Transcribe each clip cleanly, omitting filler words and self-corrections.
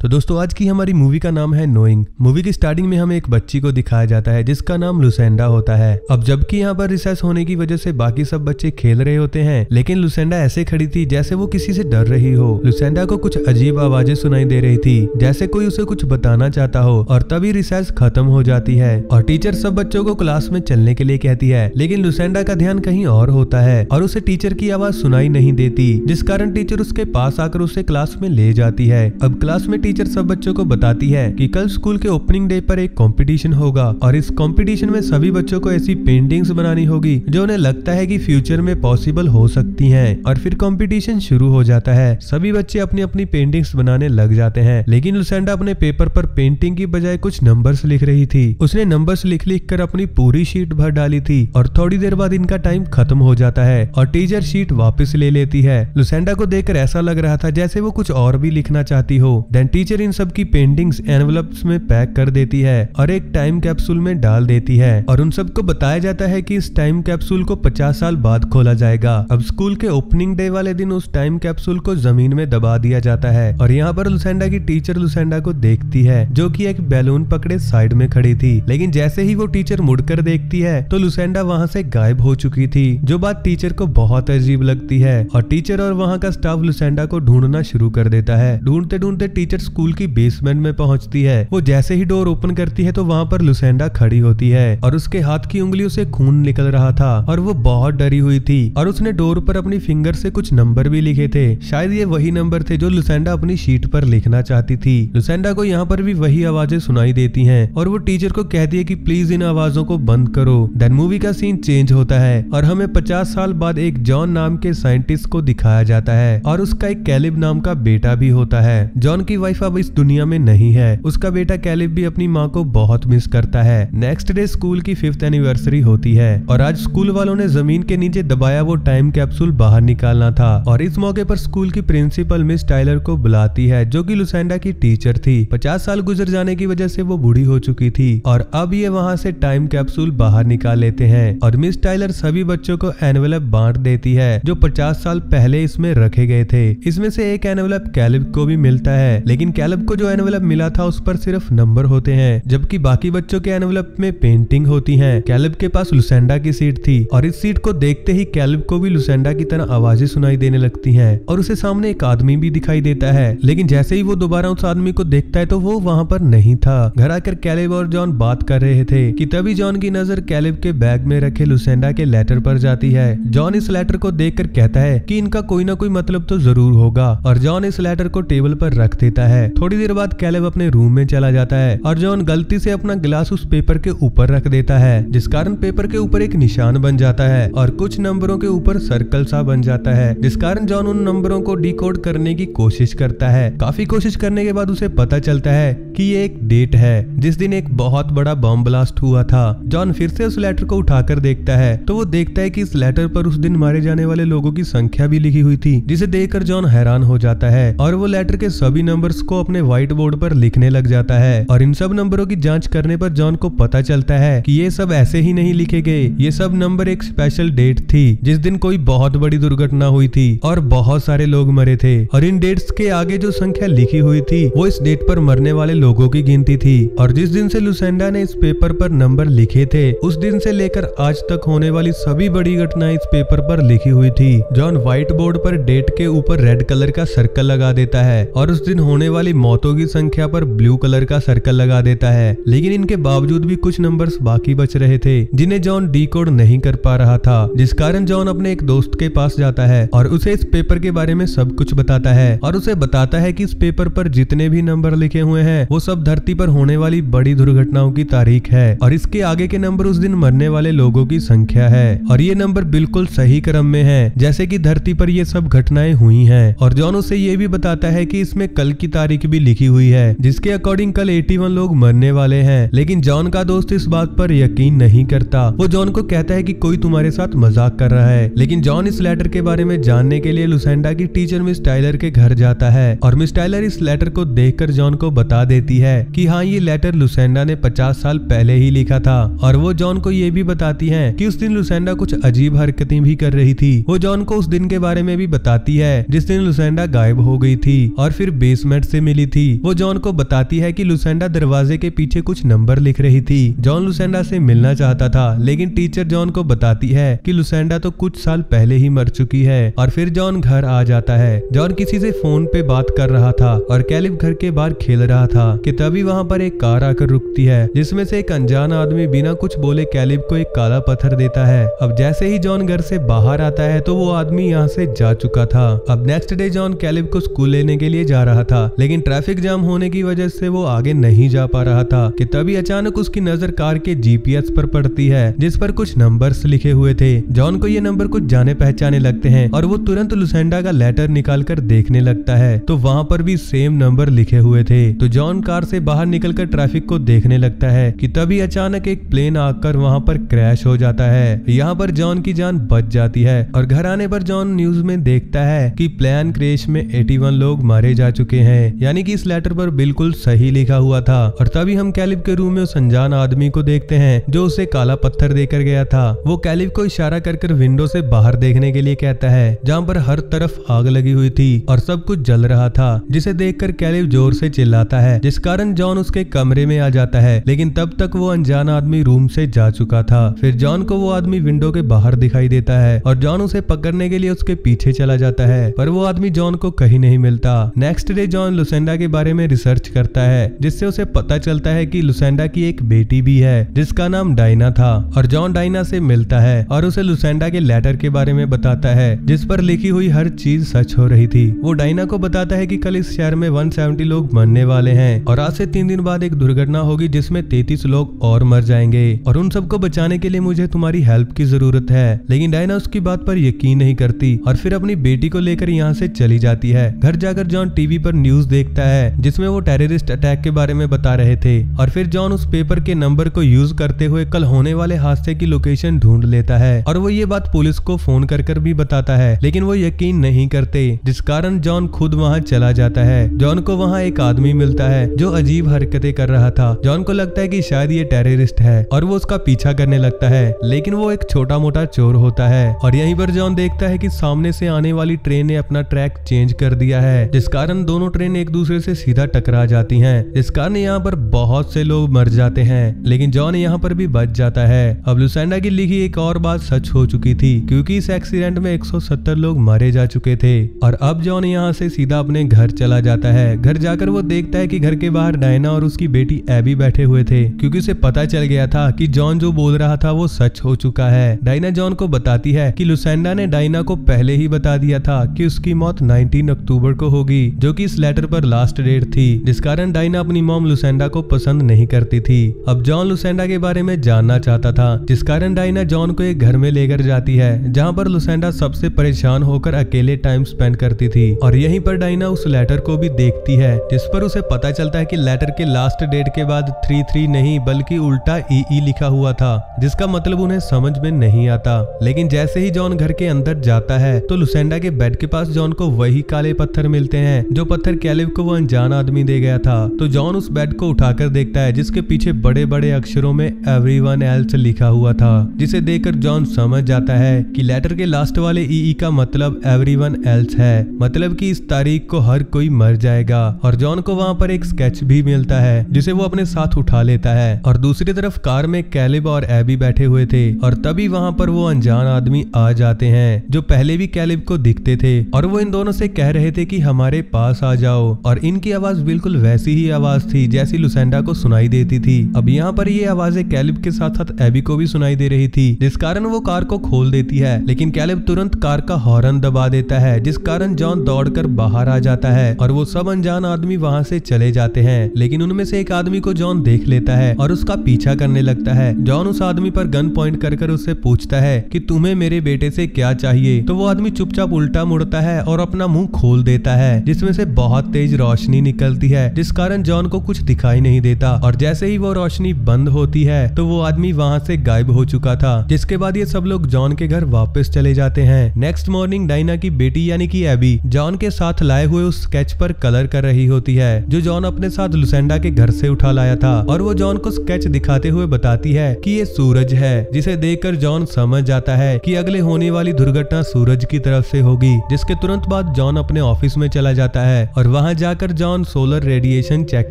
तो दोस्तों आज की हमारी मूवी का नाम है नोइंग। मूवी की स्टार्टिंग में हमें एक बच्ची को दिखाया जाता है जिसका नाम लुसेंडा होता है। अब जबकि यहाँ पर रिसेस होने की वजह से बाकी सब बच्चे खेल रहे होते हैं, लेकिन लुसेंडा ऐसे खड़ी थी जैसे वो किसी से डर रही हो। लुसेंडा को कुछ अजीब आवाजें सुनाई दे रही थी, जैसे कोई उसे कुछ बताना चाहता हो। और तभी रिसेस खत्म हो जाती है और टीचर सब बच्चों को क्लास में चलने के लिए कहती है, लेकिन लुसेंडा का ध्यान कहीं और होता है और उसे टीचर की आवाज सुनाई नहीं देती, जिस कारण टीचर उसके पास आकर उसे क्लास में ले जाती है। अब क्लास में टीचर सब बच्चों को बताती है कि कल स्कूल के ओपनिंग डे पर एक कंपटीशन होगा और इस कंपटीशन में सभी बच्चों को ऐसी पेंटिंग्स बनानी होगी जो उन्हें लगता है कि फ्यूचर में पॉसिबल हो सकती हैं। और फिर कंपटीशन शुरू हो जाता है। सभी बच्चे अपनी अपनी पेंटिंग्स बनाने लग जाते हैं, लेकिन लुसेंडा अपने पेपर पर पेंटिंग की बजाय कुछ नंबर्स लिख रही थी। उसने नंबर्स लिख लिख कर अपनी पूरी शीट भर डाली थी और थोड़ी देर बाद इनका टाइम खत्म हो जाता है और टीचर शीट वापस ले लेती है। लुसेंडा को देखकर ऐसा लग रहा था जैसे वो कुछ और भी लिखना चाहती हो। देन टीचर इन सब की पेंटिंग्स एनवेलप्स में पैक कर देती है और एक टाइम कैप्सूल में डाल देती है और उन सबको बताया जाता है कि इस टाइम कैप्सूल को 50 साल बाद खोला जाएगा। अब स्कूल के ओपनिंग डे वाले दिन उस टाइम कैप्सूल को जमीन में दबा दिया जाता है और यहाँ पर लुसेंडा की टीचर लुसेंडा को देखती है, जो कि एक बैलून पकड़े साइड में खड़ी थी। लेकिन जैसे ही वो टीचर मुड़कर देखती है तो लुसेंडा वहाँ से गायब हो चुकी थी, जो बात टीचर को बहुत अजीब लगती है और टीचर और वहाँ का स्टाफ लुसेंडा को ढूंढना शुरू कर देता है। ढूंढते ढूंढते टीचर स्कूल की बेसमेंट में पहुंचती है। वो जैसे ही डोर ओपन करती है तो वहाँ पर लुसेंडा खड़ी होती है और उसके हाथ की उंगलियों से खून निकल रहा था और वो बहुत डरी हुई थी और उसने डोर पर अपनी फिंगर से कुछ नंबर भी लिखे थे। शायद ये वही नंबर थे जो लुसेंडा अपनी शीट पर लिखना चाहती थी। लुसेंडा को यहाँ पर भी वही आवाजें सुनाई देती हैं और वो टीचर को कहती है कि प्लीज इन आवाजों को बंद करो। देन मूवी का सीन चेंज होता है और हमें 50 साल बाद एक जॉन नाम के साइंटिस्ट को दिखाया जाता है और उसका एक कैलिब नाम का बेटा भी होता है। जॉन की वाइफ अब इस दुनिया में नहीं है। उसका बेटा कैलिब भी अपनी माँ को बहुत मिस करता है। नेक्स्ट डे स्कूल की 5th एनिवर्सरी होती है और आज स्कूल वालों ने जमीन के नीचे दबाया वो टाइम कैप्सूल बाहर निकालना था और इस मौके पर स्कूल की प्रिंसिपल मिस टाइलर को बुलाती है, जो कि लुसेंडा की टीचर थी। 50 साल गुजर जाने की वजह से वो बूढ़ी हो चुकी थी और अब ये वहाँ से टाइम कैप्सूल बाहर निकाल लेते हैं और मिस टाइलर सभी बच्चों को एनवेलप बांट देती है जो 50 साल पहले इसमें रखे गए थे। इसमें से एक एनवेलप कैलिब को भी मिलता है, लेकिन कैलिब को जो एनवेलप मिला था उस पर सिर्फ नंबर होते हैं, जबकि बाकी बच्चों के एनवेलप में पेंटिंग होती है। कैलिब के पास लुसेंडा की सीट थी और इस सीट को देखते ही कैलिब को भी लुसेंडा की तरह आवाजें सुनाई देने लगती हैं और उसे सामने एक आदमी भी दिखाई देता है। लेकिन जैसे ही वो दोबारा उस आदमी को देखता है तो वो वहाँ पर नहीं था। घर आकर कैलिब और जॉन बात कर रहे थे कि तभी जॉन की नजर कैलिब के बैग में रखे लुसेंडा के लेटर पर जाती है। जॉन इस लेटर को देखकर कहता है कि इनका कोई ना कोई मतलब तो जरूर होगा और जॉन इस लेटर को टेबल पर रख देता है। थोड़ी देर बाद कैलिब अपने रूम में चला जाता है और जॉन गलती से अपना गिलास उस पेपर के ऊपर रख देता है, जिस कारण पेपर के ऊपर एक निशान बन जाता है और कुछ नंबरों के ऊपर सर्कल सा बन जाता है, जिस कारण जॉन उन नंबरों को डिकोड करने की कोशिश करता है। काफी कोशिश करने के बाद उसे पता चलता है कि ये एक डेट है जिस दिन एक बहुत बड़ा बम ब्लास्ट हुआ था। जॉन फिर से उस लेटर को उठाकर देखता है तो वो देखता है कि इस लेटर पर उस दिन मारे जाने वाले लोगों की संख्या भी लिखी हुई थी, जिसे देखकर जॉन हैरान हो जाता है और वो लेटर के सभी नंबर्स को अपने व्हाइट बोर्ड पर लिखने लग जाता है। और इन सब नंबरों की जांच करने पर जॉन को पता चलता है कि ये सब ऐसे ही नहीं लिखे गए। ये सब नंबर एक स्पेशल डेट थी जिस दिन कोई बहुत बड़ी दुर्घटना हुई थी और बहुत सारे लोग मरे थे और इन डेट्स के आगे जो संख्या लिखी हुई थी वो इस डेट पर मरने वाले लोगों की गिनती थी। और जिस दिन से लुसेंडा ने इस पेपर पर नंबर लिखे थे उस दिन से लेकर आज तक होने वाली सभी बड़ी घटनाएं इस पेपर पर लिखी हुई थी। जॉन व्हाइट बोर्ड पर डेट के ऊपर रेड कलर का सर्कल लगा देता है और उस दिन होने वाली मौतों की संख्या पर ब्लू कलर का सर्कल लगा देता है। लेकिन इनके बावजूद भी कुछ नंबर्स बाकी बच रहे थे जिन्हें जॉन डिकोड नहीं कर पा रहा था, जिस कारण जॉन अपने एक दोस्त के पास जाता है और उसे इस पेपर के बारे में सब कुछ बताता है और उसे बताता है कि इस पेपर पर जितने भी नंबर लिखे हुए हैं वो सब धरती पर होने वाली बड़ी दुर्घटनाओं की तारीख है और इसके आगे के नंबर उस दिन मरने वाले लोगों की संख्या है और ये नंबर बिल्कुल सही क्रम में है जैसे कि धरती पर ये सब घटनाएं हुई हैं। और जॉन उसे ये भी बताता है कि इसमें कल की तारीख भी लिखी हुई है जिसके अकॉर्डिंग कल 81 लोग मरने वाले हैं। लेकिन जॉन का दोस्त इस बात पर यकीन नहीं करता। वो जॉन को कहता है कि कोई तुम्हारे साथ मजाक कर रहा है। लेकिन जॉन इस लेटर के बारे में जानने के लिए लुसेंडा की टीचर मिस टाइलर के घर जाता है और मिस टाइलर इस लेटर को देखकर जॉन को बता देती है कि हाँ ये लेटर लुसेंडा ने 50 साल पहले ही लिखा था। और वो जॉन को ये भी बताती है कि उस दिन लुसेंडा कुछ अजीब हरकतें भी कर रही थी। वो जॉन को उस दिन के बारे में भी बताती है जिस दिन लुसेंडा गायब हो गई थी और फिर बेसमेंट से मिली थी वो जॉन को बताती है कि लुसेंडा दरवाजे के पीछे कुछ नंबर लिख रही थी। जॉन लुसेंडा से मिलना चाहता था, लेकिन टीचर जॉन को बताती है कि लुसेंडा तो कुछ साल पहले ही मर चुकी है। और फिर जॉन घर आ जाता है। जॉन किसी से फोन पे बात कर रहा था और कैलिब घर के बाहर खेल रहा था कि तभी वहाँ पर एक कार आकर रुकती है, जिसमें से एक अनजान आदमी बिना कुछ बोले कैलिब को एक काला पत्थर देता है। अब जैसे ही जॉन घर से बाहर आता है तो वो आदमी यहाँ से जा चुका था। अब नेक्स्ट डे जॉन कैलिब को स्कूल लेने के लिए जा रहा था, लेकिन ट्रैफिक जाम होने की वजह से वो आगे नहीं जा पा रहा था कि तभी अचानक उसकी नजर कार के जीपीएस पर पड़ती है, जिस पर कुछ नंबर्स लिखे हुए थे। जॉन को ये नंबर कुछ जाने पहचाने लगते हैं और वो तुरंत लुसेंडा का लेटर निकालकर देखने लगता है, तो वहाँ पर भी सेम नंबर लिखे हुए थे। तो जॉन कार से बाहर निकलकर ट्रैफिक को देखने लगता है कि तभी अचानक एक प्लेन आकर वहाँ पर क्रैश हो जाता है। यहाँ पर जॉन की जान बच जाती है और घर आने पर जॉन न्यूज में देखता है कि प्लेन क्रैश में 81 लोग मारे जा चुके हैं, यानी कि इस लेटर पर बिल्कुल सही लिखा हुआ था। और तभी हम कैलिब के रूम में उस अनजान आदमी को देखते हैं जो उसे काला पत्थर देकर गया था। वो कैलिब को इशारा कर विंडो से बाहर देखने के लिए कहता है, जहाँ पर हर तरफ आग लगी हुई थी और सब कुछ जल रहा था, जिसे देखकर कैलिब जोर से चिल्लाता है, जिस कारण जॉन उसके कमरे में आ जाता है। लेकिन तब तक वो अनजान आदमी रूम से जा चुका था। फिर जॉन को वो आदमी विंडो के बाहर दिखाई देता है और जॉन उसे पकड़ने के लिए उसके पीछे चला जाता है, पर वो आदमी जॉन को कहीं नहीं मिलता। नेक्स्ट डे जॉन लुसेंडा के बारे में रिसर्च करता है, जिससे उसे पता चलता है कि लुसेंडा की एक बेटी भी है जिसका नाम डायना था। और जॉन डायना से मिलता है और उसे लुसेंडा के लेटर के बारे में बताता है, जिस पर लिखी हुई हर चीज सच हो रही थी। वो डायना को बताता है कि कल इस शहर में 170 लोग मरने वाले हैं और आज से 3 दिन बाद एक दुर्घटना होगी जिसमें 33 लोग और मर जाएंगे और उन सबको बचाने के लिए मुझे तुम्हारी हेल्प की जरूरत है। लेकिन डायना उसकी बात पर यकीन नहीं करती और फिर अपनी बेटी को लेकर यहाँ से चली जाती है। घर जाकर जॉन टीवी पर न्यूज देखता है, जिसमें वो टेररिस्ट अटैक के बारे में बता रहे थे। और फिर जॉन उस पेपर के नंबर को यूज करते हुए कल होने वाले हादसे की लोकेशन ढूंढ लेता है और वो ये बात पुलिस को फोन कर भी बताता है, लेकिन वो यकीन नहीं करते, जिस कारण जॉन खुद वहाँ चला जाता है। जॉन को वहाँ एक आदमी मिलता है जो अजीब हरकतें कर रहा था। जॉन को लगता है कि शायद ये टेररिस्ट है और वो उसका पीछा करने लगता है, लेकिन वो एक छोटा मोटा चोर होता है। और यहीं पर जॉन देखता है कि सामने से आने वाली ट्रेन ने अपना ट्रैक चेंज कर दिया है, जिस कारण दोनों ट्रेन एक दूसरे से सीधा टकरा जाती हैं, जिस कारण यहाँ पर बहुत से लोग मर जाते हैं, लेकिन जॉन यहाँ पर भी बच जाता है। अब लुसेंडा की लिखी एक और बात सच हो चुकी थी, क्योंकि इस एक्सीडेंट में 170 लोग मारे जा चुके थे। और अब जॉन यहाँ से सीधा अपने घर चला जाता है। घर जाकर वो देखता है कि घर के बाहर डायना और उसकी बेटी एबी बैठे हुए थे, क्योंकि उसे पता चल गया था कि जॉन जो बोल रहा था वो सच हो चुका है। डायना जॉन को बताती है कि लुसेंडा ने डायना को पहले ही बता दिया था कि उसकी मौत 19 अक्टूबर को होगी, जो कि इस लेटर पर लास्ट डेट थी, जिस कारण डायना अपनी मॉम लुसेंडा को पसंद नहीं करती थी। अब जॉन लुसेंडा के बारे में जानना चाहता था, जिस कारण डायना जॉन को एक घर में लेकर जाती है, जहाँ पर लुसेंडा सबसे परेशान होकर अकेले टाइम स्पेंड करती थी। और यहीं पर डायना उस लेटर को भी देखती है, जिस पर उसे पता चलता है कि लेटर के लास्ट डेट के बाद 33 नहीं बल्कि उल्टा ई लिखा हुआ था, जिसका मतलब उन्हें समझ में नहीं आता। लेकिन जैसे ही जॉन घर के अंदर जाता है तो लुसेंडा के बेड के पास जॉन को वही काले पत्थर मिलते हैं जो पत्थर कैलिब को वो अनजान आदमी दे गया था। तो जॉन उस बेड को उठाकर देखता है, जिसके पीछे बड़े बड़े अक्षरों में एवरीवन एल्स लिखा हुआ था, जिसे देखकर जॉन समझ जाता है कि लेटर के लास्ट वाले ई का मतलब एवरीवन एल्स है, मतलब कि इस तारीख को हर कोई मर जाएगा। और जॉन को वहाँ पर एक स्केच भी मिलता है, जिसे वो अपने साथ उठा लेता है। और दूसरी तरफ कार में कैलिब और एबी बैठे हुए थे और तभी वहाँ पर वो अनजान आदमी आ जाते हैं, जो पहले भी कैलिब को दिखते थे और वो इन दोनों से कह रहे थे कि हमारे पास आ जाओ। और इनकी आवाज बिल्कुल वैसी ही आवाज थी जैसी लुसेंडा को सुनाई देती थी। अब यहाँ पर ये आवाजें कैलिब के साथ साथ एबी को भी सुनाई दे रही थी, जिस कारण वो कार को खोल देती है, लेकिन कैलिब तुरंत कार का हॉर्न दबा देता है, जिस कारण जॉन दौड़कर बाहर आ जाता है और वो सब अनजान आदमी वहाँ से चले जाते हैं। लेकिन उनमें से एक आदमी को जॉन देख लेता है और उसका पीछा करने लगता है। जॉन उस आदमी पर गन पॉइंट कर उससे पूछता है कि तुम्हें मेरे बेटे से क्या चाहिए। तो वो आदमी चुपचाप उल्टा मुड़ता है और अपना मुंह खोल देता है, जिसमें से बहुत तेज रोशनी निकलती है, जिस कारण जॉन को कुछ दिखाई नहीं देता। और जैसे ही वो रोशनी बंद होती है तो वो आदमी वहाँ से गायब हो चुका था, जिसके बाद ये सब लोग जॉन के घर वापस चले जाते हैं। नेक्स्ट मॉर्निंग डायना की बेटी यानी कि एबी जॉन के साथ लाए हुए उस स्केच पर कलर कर रही होती है, जो जॉन अपने साथ लुसेंडा के घर से उठा लाया था। और वो जॉन को स्केच दिखाते हुए बताती है कि ये सूरज है, जिसे देखकर जॉन समझ जाता है कि अगले होने वाली दुर्घटना सूरज की तरफ से होगी। जिसके तुरंत बाद जॉन अपने ऑफिस में चला जाता है और वहाँ वहाँ जाकर जॉन सोलर रेडिएशन चेक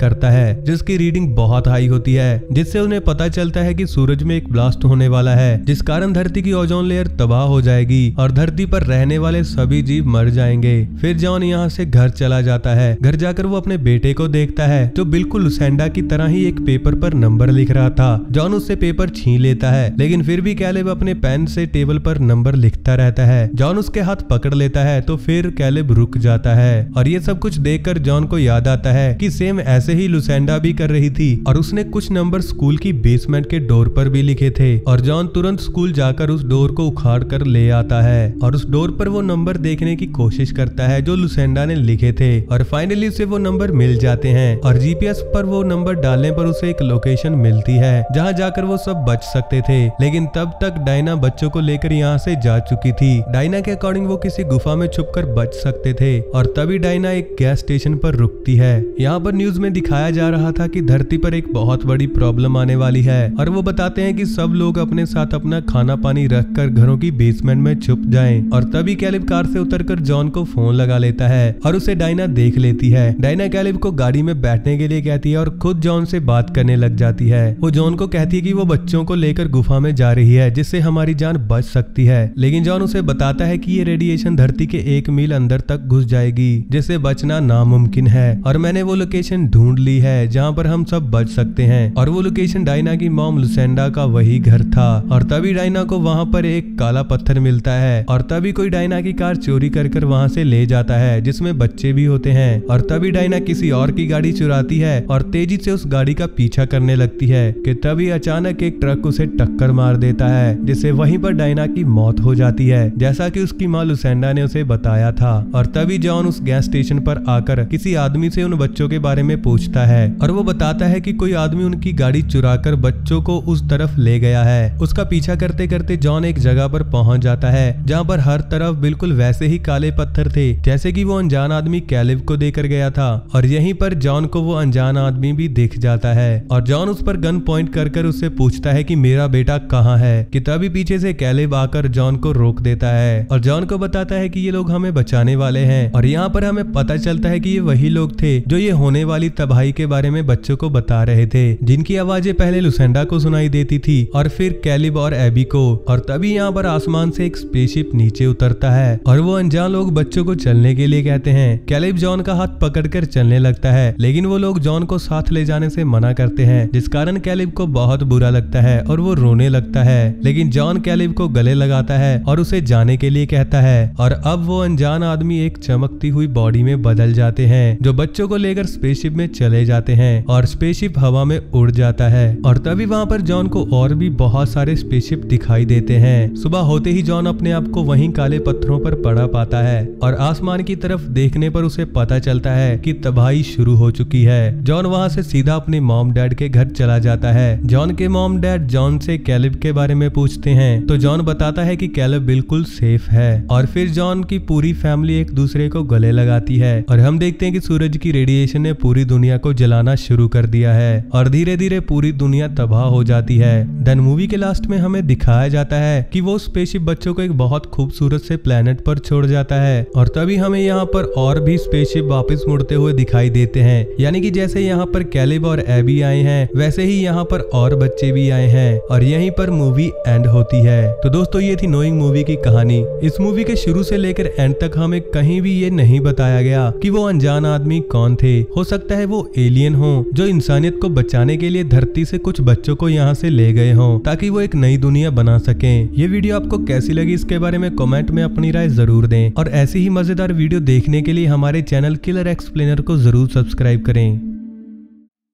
करता है जिसकी रीडिंग बहुत हाई होती है, जिससे उन्हें पता चलता है कि सूरज में एक ब्लास्ट होने वाला है जिस कारण धरती की ओजोन लेयर तबाह हो जाएगी और धरती पर रहने वाले सभी जीव मर जाएंगे। फिर जॉन यहाँ से घर चला जाता है। घर जाकर वो अपने बेटे को देखता है जो बिल्कुल लुसेंडा की तरह ही एक पेपर पर नंबर लिख रहा था। जॉन उससे पेपर छीन लेता है, लेकिन फिर भी कैलेब अपने पेन से टेबल पर नंबर लिखता रहता है। जॉन उसके हाथ पकड़ लेता है तो फिर कैलेब रुक जाता है और ये सब कुछ देखकर जॉन को याद आता है कि सेम ऐसे ही लुसेंडा भी कर रही थी और उसने कुछ नंबर स्कूल की बेसमेंट के डोर पर भी लिखे थे। और जॉन तुरंत स्कूल जाकर उस डोर को उखाड़ कर ले आता है और उस डोर पर वो नंबर देखने की कोशिश करता है जो लुसेंडा ने लिखे थे और फाइनली उसे वो नंबर मिल जाते हैं और जीपीएस पर वो नंबर डालने पर उसे एक लोकेशन मिलती है जहाँ जाकर वो सब बच सकते थे। लेकिन तब तक डायना बच्चों को लेकर यहाँ से जा चुकी थी। डायना के अकॉर्डिंग वो किसी गुफा में छुपकर बच सकते थे और तभी डायना एक गैस स्टेशन पर रुकती है। यहाँ पर न्यूज में दिखाया जा रहा था कि धरती पर एक बहुत बड़ी प्रॉब्लम आने वाली है और वो बताते हैं कि सब लोग अपने साथ अपना खाना पानी रखकर घरों की बेसमेंट में छुप जाएं। और तभी कैलेब कार से उतरकर जॉन को फोन लगा लेता है और उसे डायना देख लेती है। डायना कैलेब को गाड़ी में बैठने के लिए कहती है और खुद जॉन से बात करने लग जाती है। वो जॉन को कहती है कि वो बच्चों को लेकर गुफा में जा रही है जिससे हमारी जान बच सकती है, लेकिन जॉन उसे बताता है कि ये रेडिएशन धरती के 1 मील अंदर तक घुस जाएगी जिससे बचना नामुमकिन है और मैंने वो लोकेशन ढूंढ ली है जहाँ पर हम सब बच सकते हैं। और वो लोकेशन डायना की मॉम लुसेंडा का वही घर था। और तभी डायना को वहाँ पर एक काला पत्थर मिलता है और तभी कोई डायना की कार चोरी कर वहाँ से ले जाता है जिसमें बच्चे भी होते हैं। और तभी डायना किसी और की गाड़ी चुराती है और तेजी से उस गाड़ी का पीछा करने लगती है कि तभी अचानक एक ट्रक उसे टक्कर मार देता है जिससे वहीं पर डायना की मौत हो जाती है जैसा कि उसकी माँ लुसेंडा ने उसे बताया था। और तभी जॉन उस गैस स्टेशन पर आकर किसी आदमी से उन बच्चों के बारे में पूछता है और वो बताता है कि कोई आदमी उनकी गाड़ी चुराकर बच्चों को उस तरफ ले गया है। उसका पीछा करते करते जॉन एक जगह पर पहुंच जाता है जहाँ पर हर तरफ बिल्कुल वैसे ही काले पत्थर थे जैसे कि वो अनजान आदमी कैलेब को देकर गया था। और यहीं पर जॉन को वो अनजान आदमी भी दिख जाता है और जॉन उस पर गन पॉइंट कर उससे पूछता है कि मेरा बेटा कहाँ है। कि तभी पीछे से कैलेब आकर जॉन को रोक देता है और जॉन को बताता है कि ये लोग हमें बचाने वाले हैं। और यहाँ पर हमें पता चलता है कि ये वही लोग थे जो ये होने वाली तबाही के बारे में बच्चों को बता रहे थे, जिनकी आवाजें पहले लुसेंडा को सुनाई देती थी और फिर कैलेब और एबी को। और तभी यहाँ पर आसमान से एक स्पेसशिप नीचे उतरता है और वो अनजान लोग बच्चों को चलने के लिए कहते हैं। कैलेब जॉन का हाथ पकड़कर चलने लगता है, लेकिन वो लोग जॉन को साथ ले जाने से मना करते हैं, जिस कारण कैलेब को बहुत बुरा लगता है और वो रोने लगता है। लेकिन जॉन कैलेब को गले लगाता है और उसे जाने के लिए कहता है। और अब वो अनजान आदमी एक चमकती हुई बॉडी में बदल जाते हैं जो बच्चों को लेकर स्पेसशिप में चले जाते हैं और स्पेसशिप हवा में उड़ जाता है। और तभी वहाँ पर जॉन को और भी बहुत सारे स्पेसशिप दिखाई देते हैं। सुबह होते ही जॉन अपने आप को वहीं काले पत्थरों पर पड़ा पाता है और आसमान की तरफ देखने पर उसे पता चलता है कि तबाही शुरू हो चुकी है। जॉन वहाँ से सीधा अपने मॉम डैड के घर चला जाता है। जॉन के मॉम डैड जॉन से कैलेब के बारे में पूछते हैं तो जॉन बताता है कि कैलेब बिल्कुल सेफ है। और फिर जॉन की पूरी फैमिली एक दूसरे को गले लगाती है और हम देखते हैं कि सूरज की रेडिएशन ने पूरी दुनिया को जलाना शुरू कर दिया है और धीरे धीरे पूरी दुनिया तबाह हो जाती है। देन मूवी के लास्ट में हमें दिखाया जाता है कि वो स्पेसशिप बच्चों को एक बहुत खूबसूरत से प्लेनेट पर छोड़ जाता है और तभी हमें यहाँ पर और भी स्पेसशिप वापस मुड़ते हुए दिखाई देते हैं। यानी कि जैसे यहाँ पर कैलेब और एबी आए हैं वैसे ही यहाँ पर और बच्चे भी आए हैं और यहीं पर मूवी एंड होती है। तो दोस्तों ये थी नोइंग मूवी की कहानी। इस मूवी के शुरू से लेकर एंड तक हमें कहीं भी ये नहीं बताया गया कि वो अनजान आदमी कौन थे। हो सकता है वो एलियन हो जो इंसानियत को बचाने के लिए धरती से कुछ बच्चों को यहाँ से ले गए हों ताकि वो एक नई दुनिया बना सकें। ये वीडियो आपको कैसी लगी इसके बारे में कमेंट में अपनी राय जरूर दें और ऐसी ही मजेदार वीडियो देखने के लिए हमारे चैनल किलर एक्सप्लेनर को जरूर सब्सक्राइब करें।